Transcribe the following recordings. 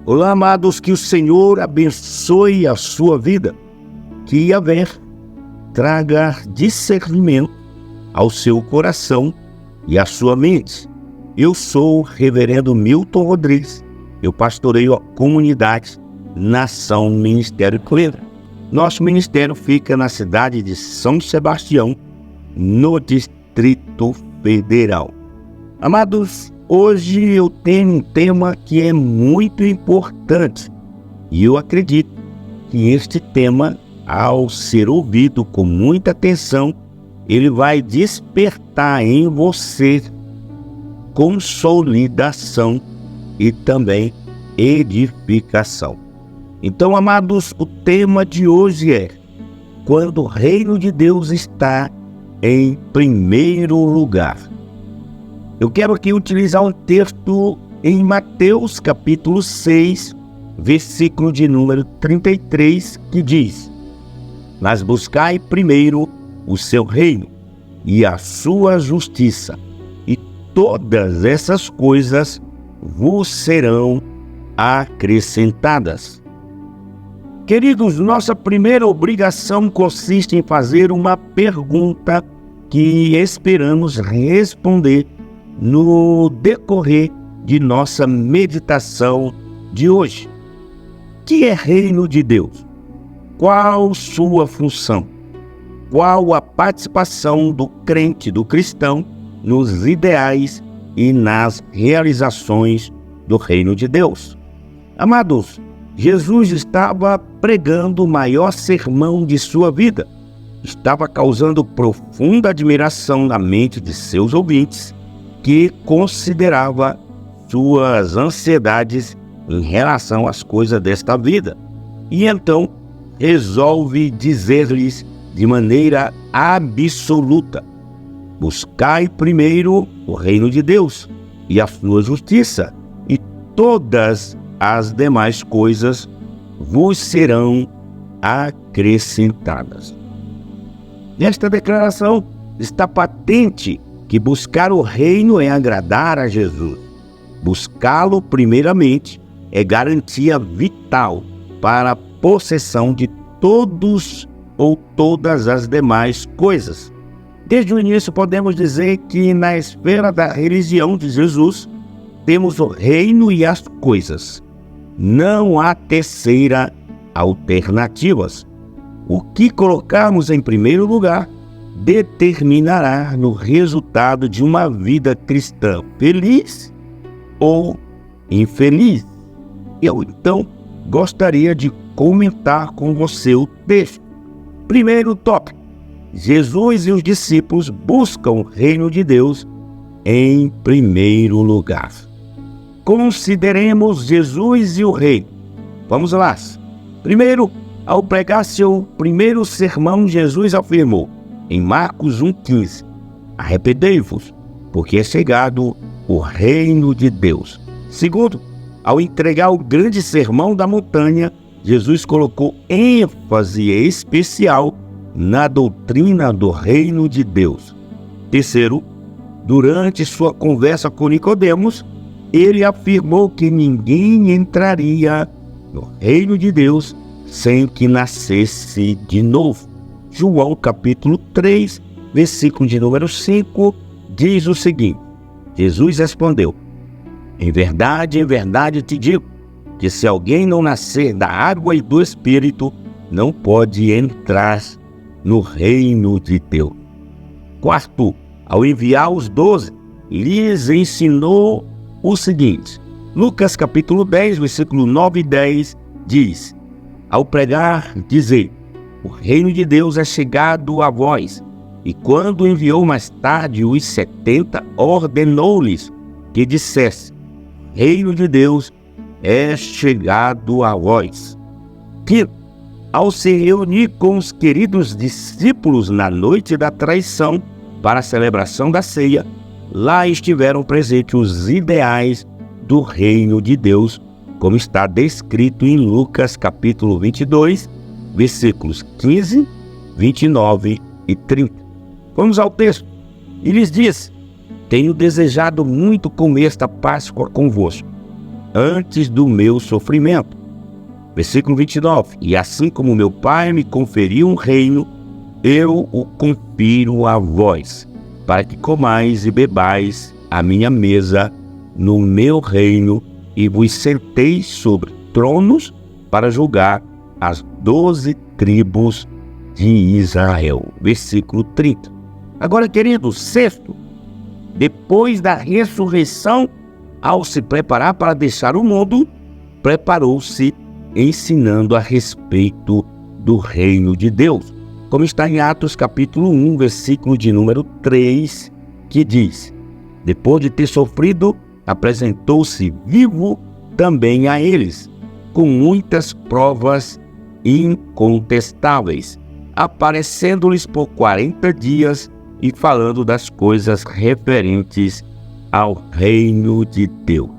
Olá, amados, que o Senhor abençoe a sua vida, que Yahvé traga discernimento ao seu coração e à sua mente. Eu sou o reverendo Milton Rodrigues, eu pastoreio a comunidade Nação Ministério Clever. Nosso ministério fica na cidade de São Sebastião, no Distrito Federal. Amados, hoje eu tenho um tema que é muito importante e eu acredito que este tema, ao ser ouvido com muita atenção, ele vai despertar em você consolidação e também edificação. Então, amados, o tema de hoje é: quando o reino de Deus está em primeiro lugar. Eu quero aqui utilizar um texto em Mateus capítulo 6, versículo de número 33, que diz: mas buscai primeiro o seu reino e a sua justiça, e todas essas coisas vos serão acrescentadas. Queridos, nossa primeira obrigação consiste em fazer uma pergunta que esperamos responder no decorrer de nossa meditação de hoje. O que é reino de Deus? Qual sua função? Qual a participação do crente, do cristão, nos ideais e nas realizações do reino de Deus? Amados, Jesus estava pregando o maior sermão de sua vida. Estava causando profunda admiração na mente de seus ouvintes, que considerava suas ansiedades em relação às coisas desta vida. E então resolve dizer-lhes de maneira absoluta: buscai primeiro o reino de Deus e a sua justiça, e todas as demais coisas vos serão acrescentadas. Nesta declaração está patente que buscar o reino é agradar a Jesus. Buscá-lo primeiramente é garantia vital para a possessão de todos ou todas as demais coisas. Desde o início podemos dizer que na esfera da religião de Jesus temos o reino e as coisas. Não há terceira alternativas. O que colocarmos em primeiro lugar determinará no resultado de uma vida cristã feliz ou infeliz. Eu então gostaria de comentar com você o texto. Primeiro tópico: Jesus e os discípulos buscam o reino de Deus em primeiro lugar. Consideremos Jesus e o reino. Vamos lá. Primeiro, ao pregar seu primeiro sermão, Jesus afirmou em Marcos 1,15: arrependei-vos, porque é chegado o reino de Deus. Segundo, ao entregar o grande sermão da montanha, Jesus colocou ênfase especial na doutrina do reino de Deus. Terceiro, durante sua conversa com Nicodemos, ele afirmou que ninguém entraria no reino de Deus sem que nascesse de novo. João capítulo 3, versículo de número 5, diz o seguinte: Jesus respondeu: em verdade te digo, que se alguém não nascer da água e do Espírito, não pode entrar no reino de Deus. Quarto, ao enviar os 12, lhes ensinou o seguinte. Lucas capítulo 10, versículo 9 e 10 diz: ao pregar, dizer: o reino de Deus é chegado a vós. E quando enviou mais tarde os 70, ordenou-lhes que dissesse: o reino de Deus é chegado a vós. Quinto, ao se reunir com os queridos discípulos na noite da traição para a celebração da ceia, lá estiveram presentes os ideais do reino de Deus, como está descrito em Lucas capítulo 22, versículos 15, 29 e 30. Vamos ao texto. E lhes disse: tenho desejado muito comer esta Páscoa convosco, antes do meu sofrimento. Versículo 29. E assim como meu Pai me conferiu um reino, eu o confiro a vós, para que comais e bebais a minha mesa no meu reino e vos senteis sobre tronos para julgar as 12 tribos de Israel. Versículo 30. Agora, queridos, sexto, depois da ressurreição, ao se preparar para deixar o mundo, preparou-se ensinando a respeito do reino de Deus. Como está em Atos capítulo 1, versículo de número 3, que diz: depois de ter sofrido, apresentou-se vivo também a eles, com muitas provas incontestáveis, aparecendo-lhes por 40 dias e falando das coisas referentes ao reino de Deus.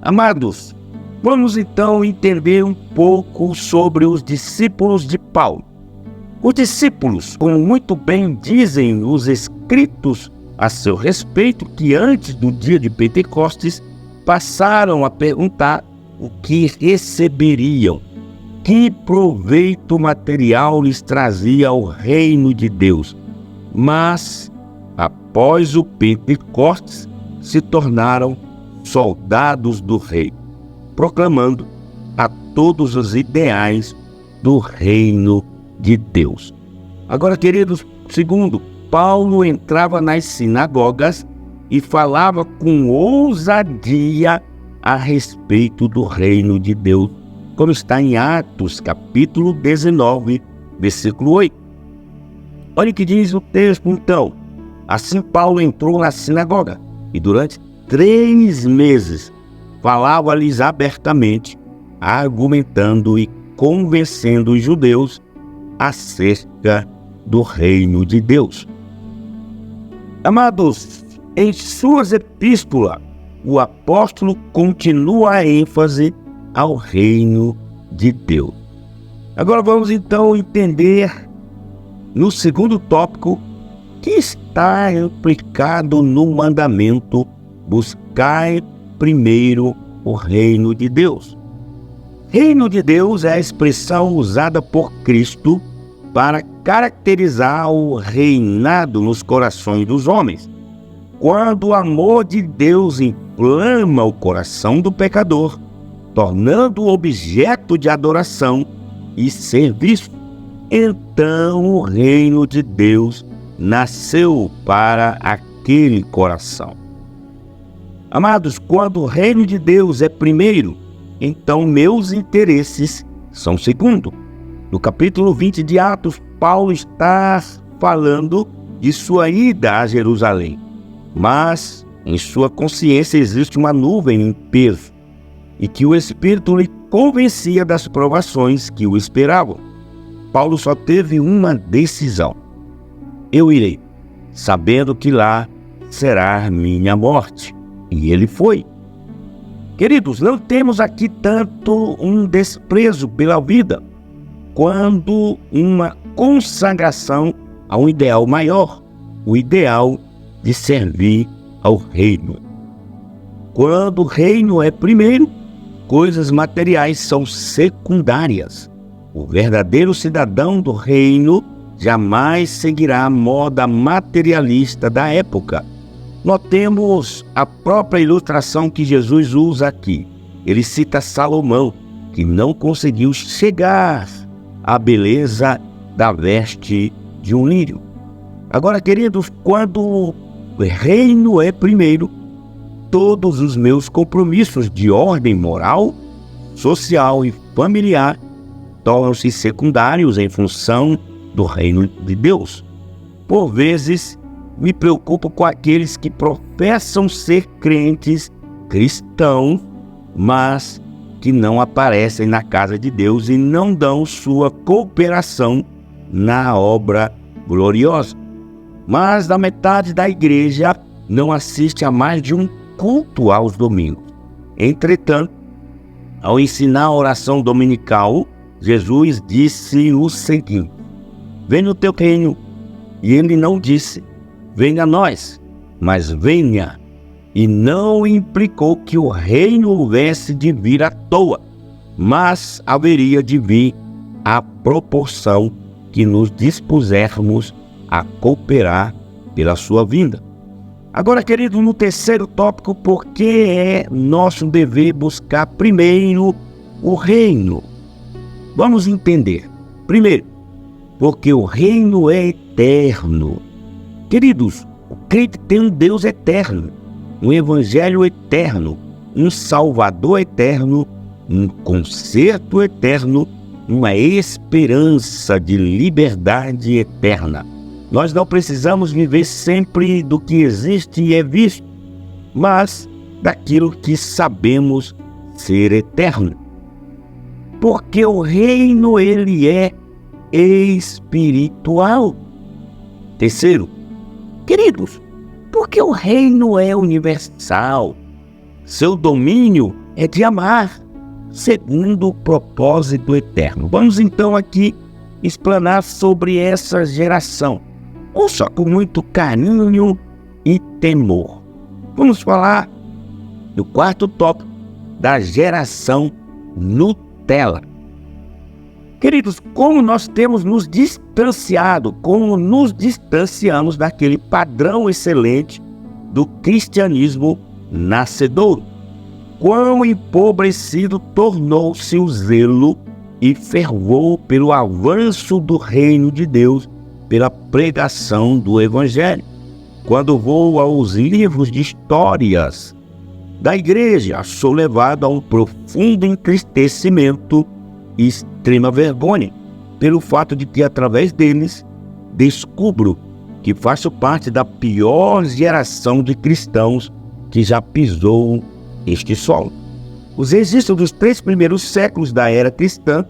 Amados, vamos então entender um pouco sobre os discípulos de Paulo. Os discípulos, como muito bem dizem os escritos a seu respeito, que antes do dia de Pentecostes passaram a perguntar o que receberiam, que proveito material lhes trazia o reino de Deus. Mas, após o Pentecostes, se tornaram soldados do rei, proclamando a todos os ideais do reino de Deus. Agora, queridos, segundo, Paulo entrava nas sinagogas e falava com ousadia a respeito do reino de Deus, como está em Atos, capítulo 19, versículo 8. Olha o que diz o texto, então. Assim Paulo entrou na sinagoga e durante 3 meses falava-lhes abertamente, argumentando e convencendo os judeus acerca do reino de Deus. Amados, em suas epístolas, o apóstolo continua a ênfase ao reino de Deus. Agora vamos então entender, no segundo tópico, que está implicado no mandamento: buscai primeiro o reino de Deus. Reino de Deus é a expressão usada por Cristo para caracterizar o reinado nos corações dos homens. Quando o amor de Deus inflama o coração do pecador, tornando-o objeto de adoração e serviço, então o reino de Deus nasceu para aquele coração. Amados, quando o reino de Deus é primeiro, então meus interesses são segundo. No capítulo 20 de Atos, Paulo está falando de sua ida a Jerusalém, mas em sua consciência existe uma nuvem em peso, e que o Espírito lhe convencia das provações que o esperavam. Paulo só teve uma decisão: eu irei, sabendo que lá será minha morte. E ele foi. Queridos, não temos aqui tanto um desprezo pela vida, quanto uma consagração a um ideal maior, o ideal de servir ao reino. Quando o reino é primeiro, coisas materiais são secundárias. O verdadeiro cidadão do reino jamais seguirá a moda materialista da época. Notemos a própria ilustração que Jesus usa aqui. Ele cita Salomão, que não conseguiu chegar à beleza da veste de um lírio. Agora, queridos, quando o reino é primeiro, todos os meus compromissos de ordem moral, social e familiar tornam-se secundários em função do reino de Deus. Por vezes, me preocupo com aqueles que professam ser crentes cristãos, mas que não aparecem na casa de Deus e não dão sua cooperação na obra gloriosa. Mas da metade da igreja não assiste a mais de um culto aos domingos. Entretanto, ao ensinar a oração dominical, Jesus disse o seguinte: venha o teu reino. E ele não disse: venha a nós, mas venha e não implicou que o reino houvesse de vir à toa, mas haveria de vir à proporção que nos dispusermos a cooperar pela sua vinda. Agora, querido, no terceiro tópico, por que é nosso dever buscar primeiro o reino? Vamos entender. Primeiro, porque o reino é eterno. Queridos, o crente tem um Deus eterno, um evangelho eterno, um Salvador eterno, um conserto eterno, uma esperança de liberdade eterna. Nós não precisamos viver sempre do que existe e é visto, mas daquilo que sabemos ser eterno. Porque o reino, ele é espiritual. Terceiro, queridos, porque o reino é universal. Seu domínio é de amar, segundo o propósito eterno. Vamos então aqui explanar sobre essa geração. Ouça com muito carinho e temor. Vamos falar do quarto tópico da geração Nutella. Queridos, como nós temos nos distanciado, como nos distanciamos daquele padrão excelente do cristianismo nascedouro. Quão empobrecido tornou-se o zelo e fervor pelo avanço do reino de Deus, pela pregação do Evangelho. Quando vou aos livros de histórias da igreja, sou levado a um profundo entristecimento e extrema vergonha, pelo fato de que, através deles, descubro que faço parte da pior geração de cristãos que já pisou este solo. Os registros dos 3 primeiros séculos da era cristã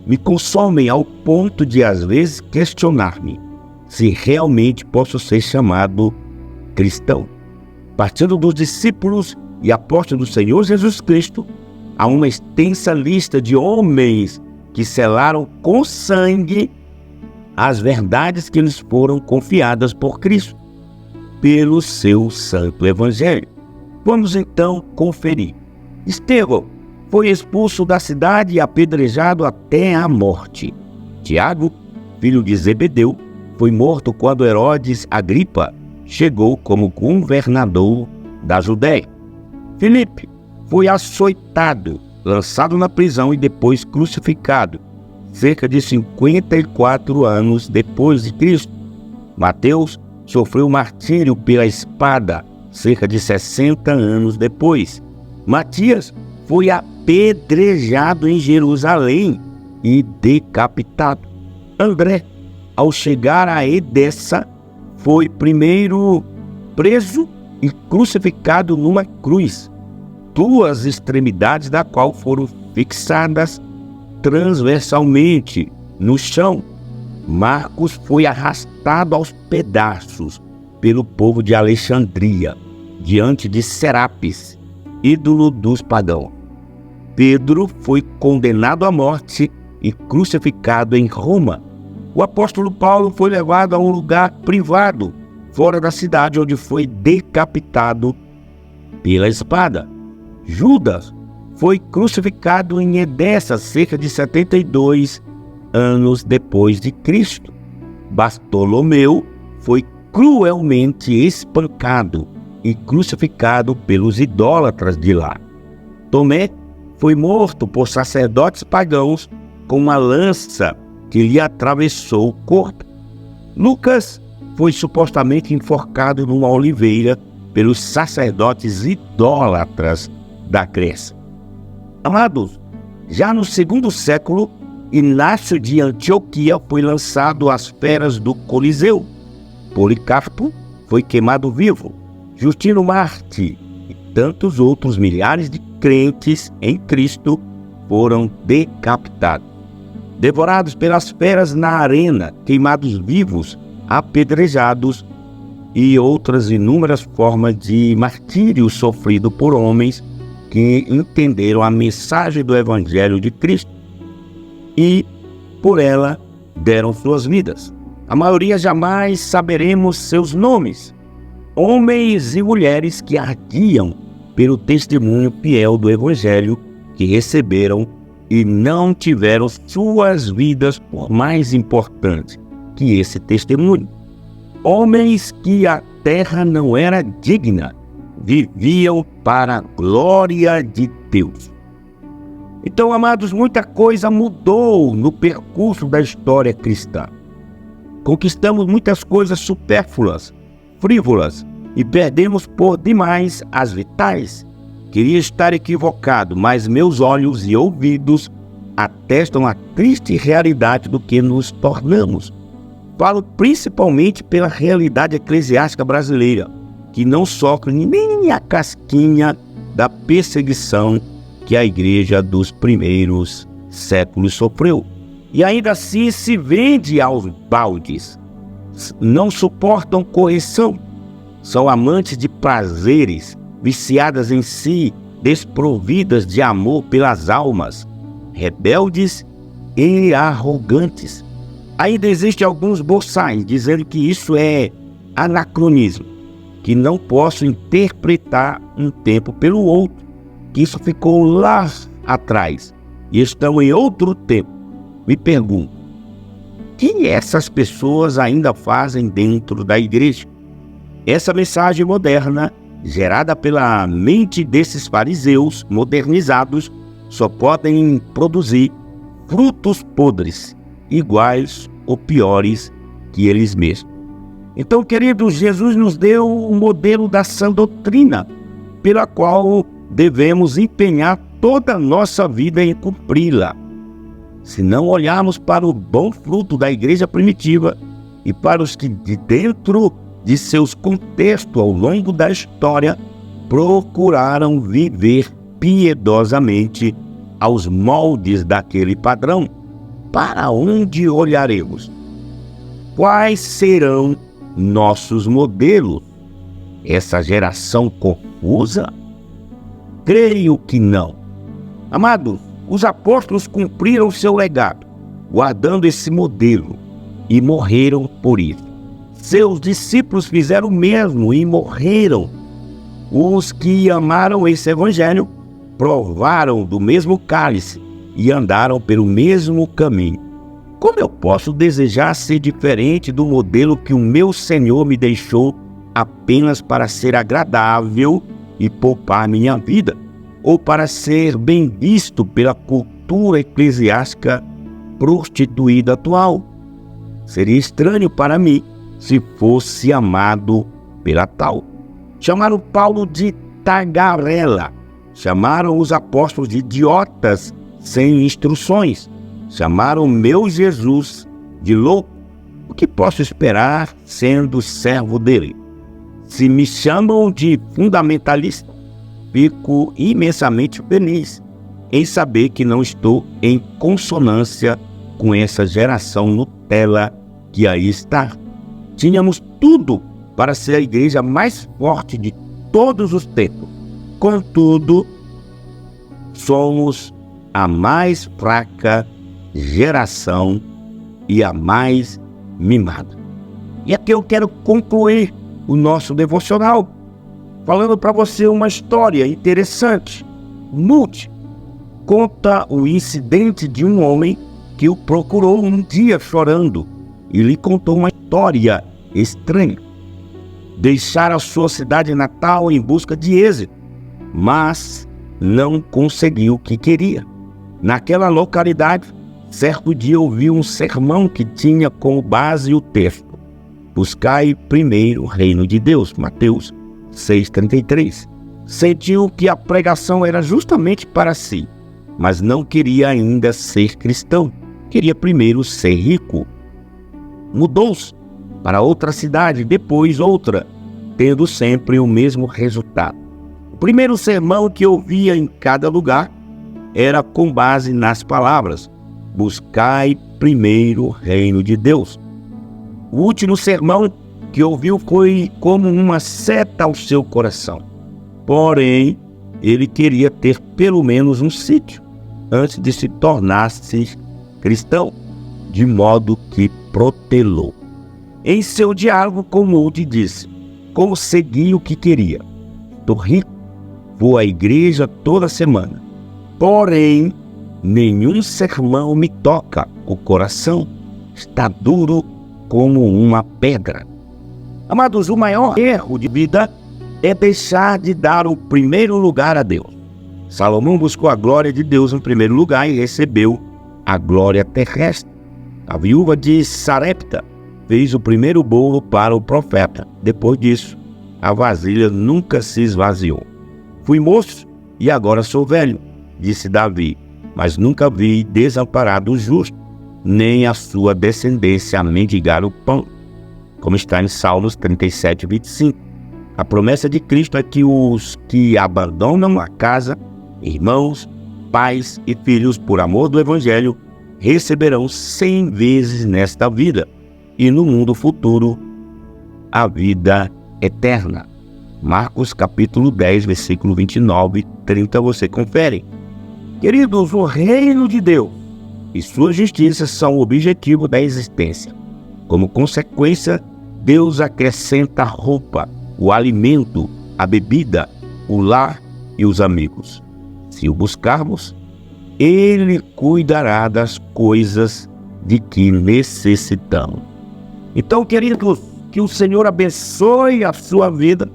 me consomem ao ponto de, às vezes, questionar-me se realmente posso ser chamado cristão. Partindo dos discípulos e apóstolos do Senhor Jesus Cristo, há uma extensa lista de homens que selaram com sangue as verdades que lhes foram confiadas por Cristo, pelo seu santo evangelho. Vamos então conferir. Estevão foi expulso da cidade e apedrejado até a morte. Tiago, filho de Zebedeu, foi morto quando Herodes Agripa chegou como governador da Judéia. Filipe foi açoitado, lançado na prisão e depois crucificado, cerca de 54 anos depois de Cristo. Mateus sofreu martírio pela espada, cerca de 60 anos depois. Matias foi apedrejado em Jerusalém e decapitado. André, ao chegar a Edessa, foi primeiro preso e crucificado numa cruz, 2 extremidades da qual foram fixadas transversalmente no chão. Marcos foi arrastado aos pedaços pelo povo de Alexandria, diante de Serapis, ídolo dos pagãos. Pedro foi condenado à morte e crucificado em Roma. O apóstolo Paulo foi levado a um lugar privado, fora da cidade, onde foi decapitado pela espada. Judas foi crucificado em Edessa, cerca de 72 anos depois de Cristo. Bartolomeu foi cruelmente espancado e crucificado pelos idólatras de lá. Tomé foi morto por sacerdotes pagãos com uma lança que lhe atravessou o corpo. Lucas foi supostamente enforcado numa oliveira pelos sacerdotes idólatras da Grécia. Amados, já no 2º século, Inácio de Antioquia foi lançado às feras do Coliseu. Policarpo foi queimado vivo. Justino Marte e tantos outros milhares de crentes em Cristo foram decapitados. Devorados pelas feras na arena, queimados vivos, apedrejados e outras inúmeras formas de martírio sofrido por homens que entenderam a mensagem do Evangelho de Cristo e, por ela, deram suas vidas. A maioria jamais saberemos seus nomes. homens e mulheres que ardiam pelo testemunho fiel do Evangelho que receberam e não tiveram suas vidas por mais importante que esse testemunho. Homens que a terra não era digna, viviam para a glória de Deus. Então, amados, muita coisa mudou no percurso da história cristã. Conquistamos muitas coisas supérfluas, frívolas, e perdemos por demais as vitais. Queria estar equivocado, mas meus olhos e ouvidos atestam a triste realidade do que nos tornamos. Falo principalmente pela realidade eclesiástica brasileira, que não sofre nem a casquinha da perseguição que a igreja dos primeiros séculos sofreu. E ainda assim se vende aos baldes. Não suportam correção. São amantes de prazeres, viciadas em si, desprovidas de amor pelas almas, rebeldes e arrogantes. Ainda existem alguns boçais dizendo que isso é anacronismo, que não posso interpretar um tempo pelo outro, que isso ficou lá atrás e estão em outro tempo. Me pergunto, o que essas pessoas ainda fazem dentro da igreja? Essa mensagem moderna, gerada pela mente desses fariseus modernizados, só podem produzir frutos podres, iguais ou piores que eles mesmos. Então, queridos, Jesus nos deu o modelo da sã doutrina, pela qual devemos empenhar toda a nossa vida em cumpri-la. Se não olharmos para o bom fruto da igreja primitiva e para os que de dentro de seus contextos ao longo da história procuraram viver piedosamente aos moldes daquele padrão, para onde olharemos? Quais serão nossos modelos? Essa geração confusa? Creio que não. Amados, os apóstolos cumpriram seu legado, guardando esse modelo, e morreram por isso. Seus discípulos fizeram o mesmo e morreram. Os que amaram esse evangelho provaram do mesmo cálice e andaram pelo mesmo caminho. Como eu posso desejar ser diferente do modelo que o meu Senhor me deixou apenas para ser agradável e poupar minha vida, ou para ser bem visto pela cultura eclesiástica prostituída atual? Seria estranho para mim se fosse amado pela tal. Chamaram Paulo de tagarela, chamaram os apóstolos de idiotas sem instruções, chamaram meu Jesus de louco. O que posso esperar sendo servo dele? Se me chamam de fundamentalista, fico imensamente feliz em saber que não estou em consonância com essa geração Nutella que aí está. Tínhamos tudo para ser a igreja mais forte de todos os tempos. Contudo, somos a mais fraca geração e a mais mimada. E aqui eu quero concluir o nosso devocional falando para você uma história interessante. Note, conta o incidente de um homem que o procurou um dia chorando e lhe contou uma história estranha. Deixara a sua cidade natal em busca de êxito, mas não conseguiu o que queria. Naquela localidade, certo dia ouviu um sermão que tinha como base o texto: buscai primeiro o reino de Deus, Mateus 6,33. Sentiu que a pregação era justamente para si, mas não queria ainda ser cristão, queria primeiro ser rico. Mudou-se para outra cidade, depois outra, tendo sempre o mesmo resultado. O primeiro sermão que ouvia em cada lugar era com base nas palavras: buscai primeiro o reino de Deus. O último sermão que ouviu foi como uma seta ao seu coração. Porém, ele queria ter pelo menos um sítio antes de se tornar-se cristão, de modo que protelou. Em seu diálogo com Moody disse: consegui o que queria. Estou rico, vou à igreja toda semana. Porém, nenhum sermão me toca. O coração está duro como uma pedra. Amados, o maior erro de vida é deixar de dar o primeiro lugar a Deus. Salomão buscou a glória de Deus em primeiro lugar e recebeu a glória terrestre. A viúva de Sarepta fez o primeiro bolo para o profeta. Depois disso, a vasilha nunca se esvaziou. Fui moço e agora sou velho, disse Davi, mas nunca vi desamparado o justo, nem a sua descendência a mendigar o pão, como está em Salmos 37, 25. A promessa de Cristo é que os que abandonam a casa, irmãos, pais e filhos por amor do Evangelho, receberão 100 vezes nesta vida e no mundo futuro a vida eterna. Marcos capítulo 10, versículo 29 e 30, você confere. Queridos, o reino de Deus e sua justiça são o objetivo da existência. Como consequência, Deus acrescenta a roupa, o alimento, a bebida, o lar e os amigos. Se o buscarmos, Ele cuidará das coisas de que necessitamos. Então, queridos, que o Senhor abençoe a sua vida.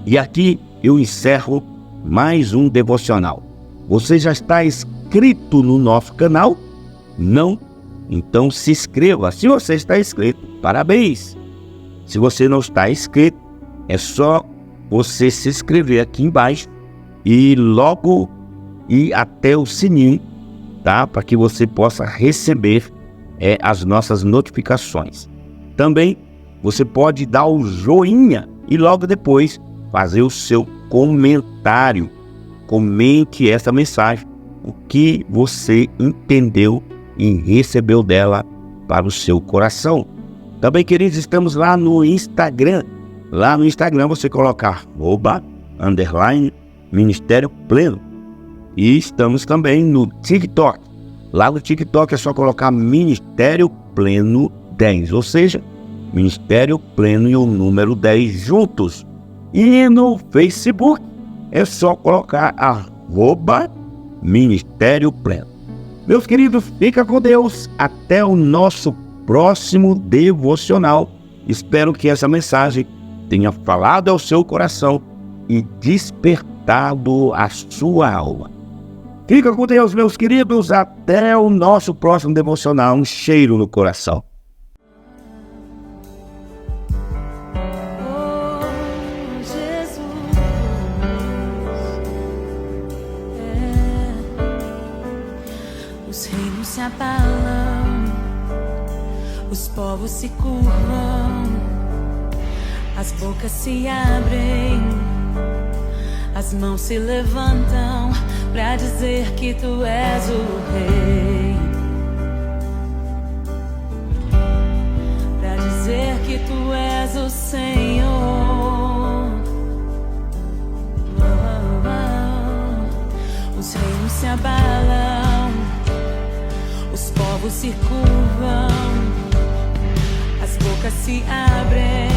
E aqui eu encerro mais um devocional. Você já está inscrito no nosso canal? Não? Então se inscreva. Se você está inscrito, parabéns. Se você não está inscrito, é só você se inscrever aqui embaixo e logo ir até o sininho, tá? Para que você possa receber as nossas notificações. Também você pode dar o joinha e logo depois fazer o seu comentário. Comente essa mensagem, o que você entendeu e recebeu dela para o seu coração. Também, queridos, estamos lá no Instagram. Lá no Instagram você colocar _Ministério Pleno. E estamos também no TikTok. Lá no TikTok é só colocar Ministério Pleno 10, ou seja, Ministério Pleno e o número 10 juntos. E no Facebook é só colocar @Ministério Pleno. Meus queridos, fica com Deus. Até o nosso próximo devocional. Espero que essa mensagem tenha falado ao seu coração e despertado a sua alma. Fica com Deus, meus queridos. Até o nosso próximo devocional. Um cheiro no coração. Os reinos se abalam, os povos se curvam, as bocas se abrem, as mãos se levantam pra dizer que tu és o rei, pra dizer que tu és o Senhor. Os reinos se abalam, os povos se curvam, as bocas se abrem,